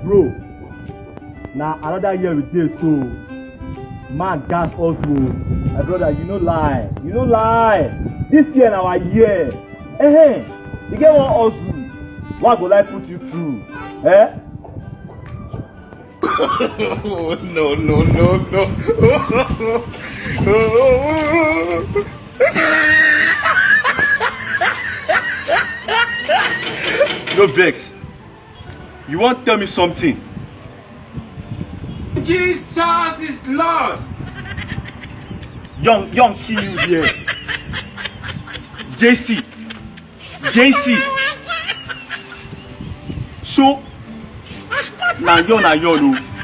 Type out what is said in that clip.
bro. Now another year with this, so man gas also. My brother, you no lie. You no lie. This year na our year. You get one hustle. What go like put you through? No. No vex. You want to tell me something? Jesus is Lord. Young kill you there. JC. So, na yon o.